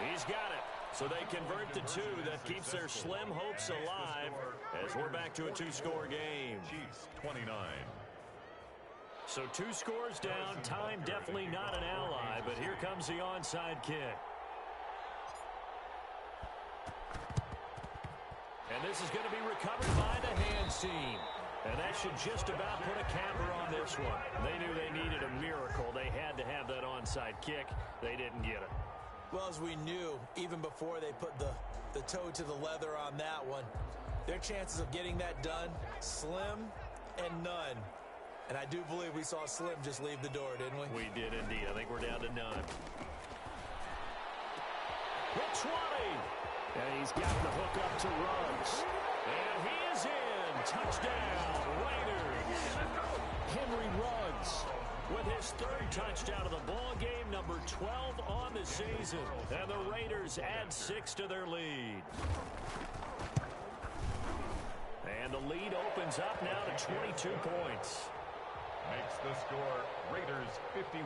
He's got it. So they convert the 2. That keeps their slim hopes alive as we're back to a 2-score game. Chiefs 29. So 2 scores down. Time definitely not an ally, but here comes the onside kick. And this is going to be recovered by the hands team. And that should just about put a capper on this one. They knew they needed a miracle. They had to have that onside kick. They didn't get it. Well, as we knew, even before they put the toe to the leather on that one, their chances of getting that done, slim and none. And I do believe we saw Slim just leave the door, didn't we? We did indeed. I think we're down to none. The 20. And he's got the hook up to Ruggs. And he is in. Touchdown, Raiders. Henry Ruggs with his 3rd touchdown of the ball game, number 12 on the season. And the Raiders add 6 to their lead. And the lead opens up now to 22 points. Makes the score Raiders 51,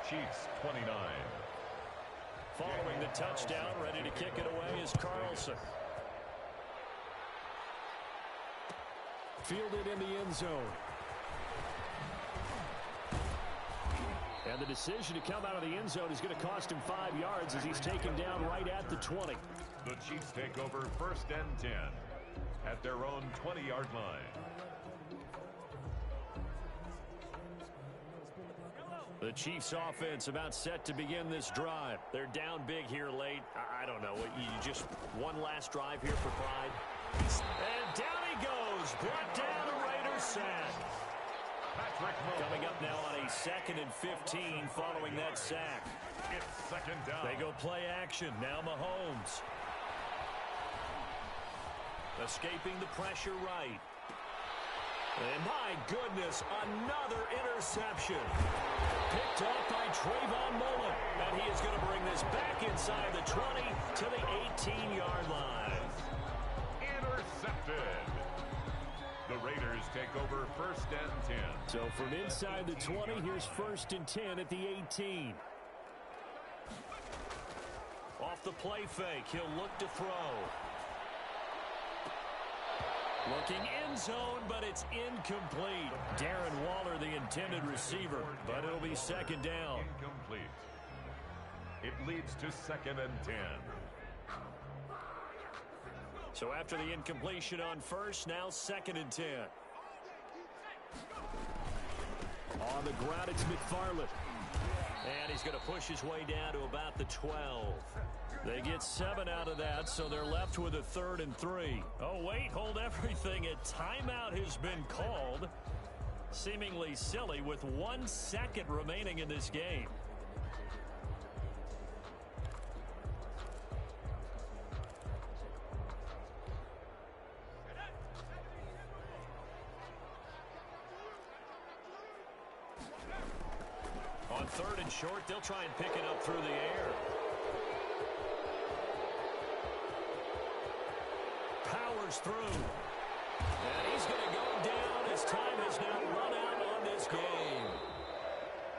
Chiefs 29. Following the touchdown, ready to kick it away is Carlson. Fielded in the end zone. And the decision to come out of the end zone is going to cost him 5 yards as he's taken down right at the 20. The Chiefs take over 1st and 10 at their own 20-yard line. The Chiefs offense about set to begin this drive. They're down big here late. I don't know. You just one last drive here for pride. And down he goes. Brought down a Raiders sack. Coming up now on a 2nd and 15 following that sack. It's 2nd down. They go play action. Now Mahomes. Escaping the pressure right. And my goodness, another interception. Picked off by Trayvon Mullen. And he is going to bring this back inside the 20 to the 18-yard line. Intercepted. The Raiders take over 1st and 10. So from inside the 20, here's 1st and 10 at the 18. the play fake. He'll look to throw. Looking end zone, but it's incomplete. Darren Waller, the intended receiver, but it'll be second down. Incomplete. It leads to 2nd and 10. So after the incompletion on first, now 2nd and 10. On the ground, it's McFarland. And he's going to push his way down to about the 12. They get 7 out of that, so they're left with a 3rd and 3. Oh, wait, hold everything. A timeout has been called. Seemingly silly with 1 second remaining in this game. On 3rd and short, they'll try and pick it up through the air. Powers through. And he's going to go down. His time has now run out on this game.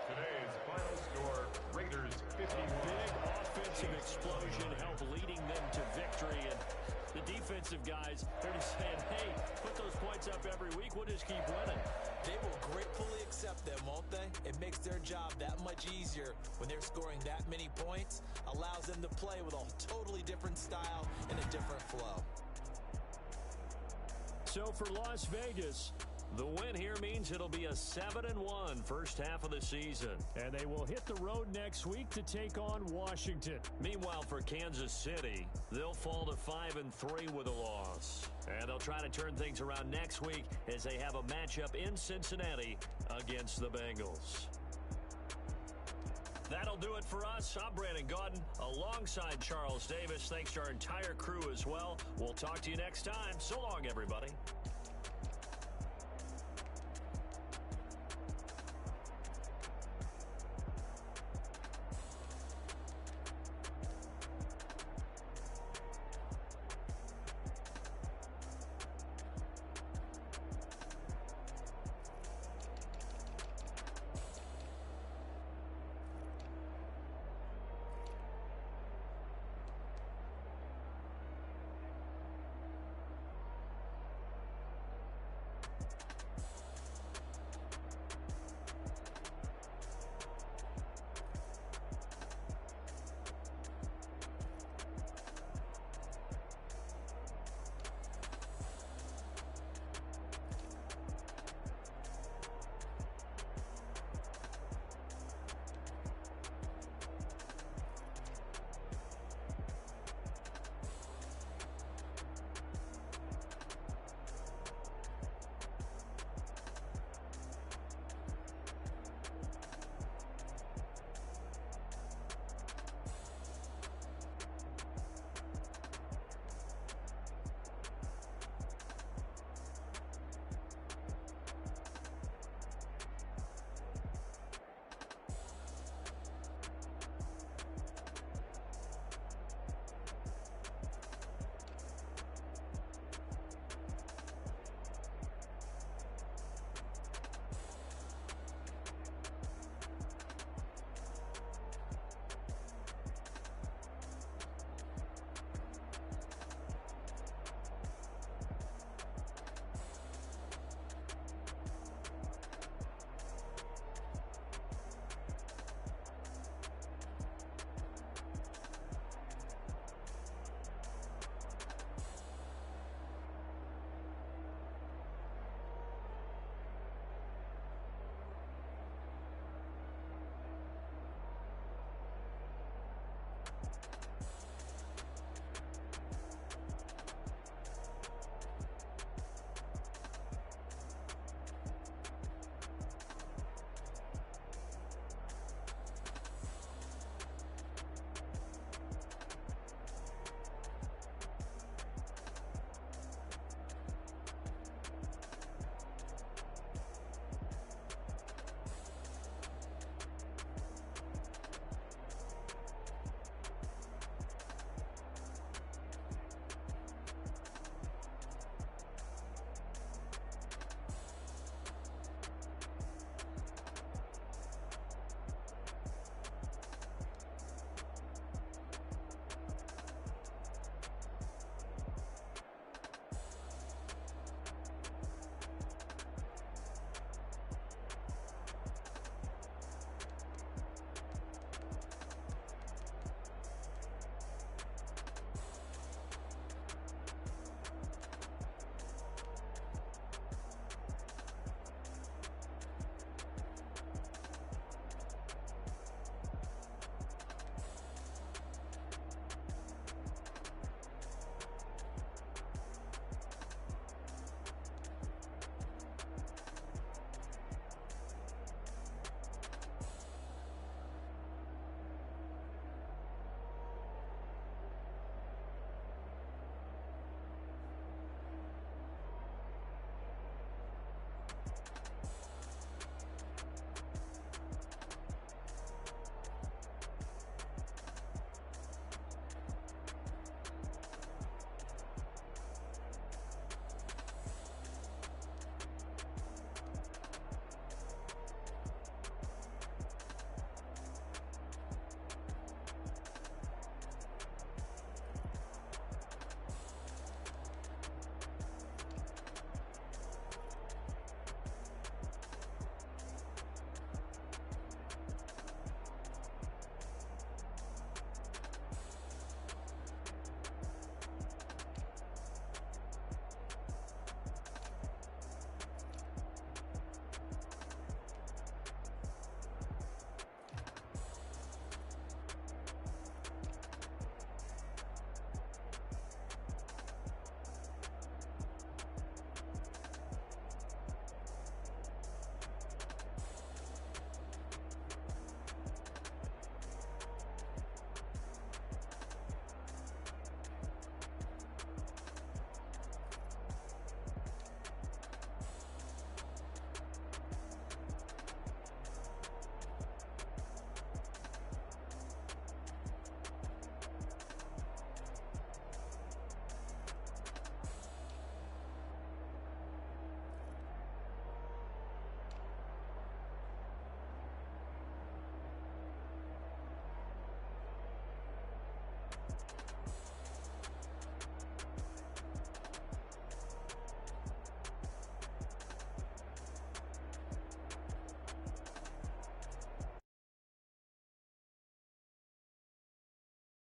Today's final score, Raiders 50. Big offensive explosion helped leading them to victory. And the defensive guys, they're just saying, hey, put those points up every week. We'll just keep winning. They will gratefully accept them, won't they? It makes their job that much easier when they're scoring that many points. Allows them to play with a totally different style and a different flow. So for Las Vegas, the win here means it'll be a 7-1 first half of the season. And they will hit the road next week to take on Washington. Meanwhile, for Kansas City, they'll fall to 5-3 with a loss. And they'll try to turn things around next week as they have a matchup in Cincinnati against the Bengals. That'll do it for us. I'm Brandon Gaudin alongside Charles Davis. Thanks to our entire crew as well. We'll talk to you next time. So long, everybody.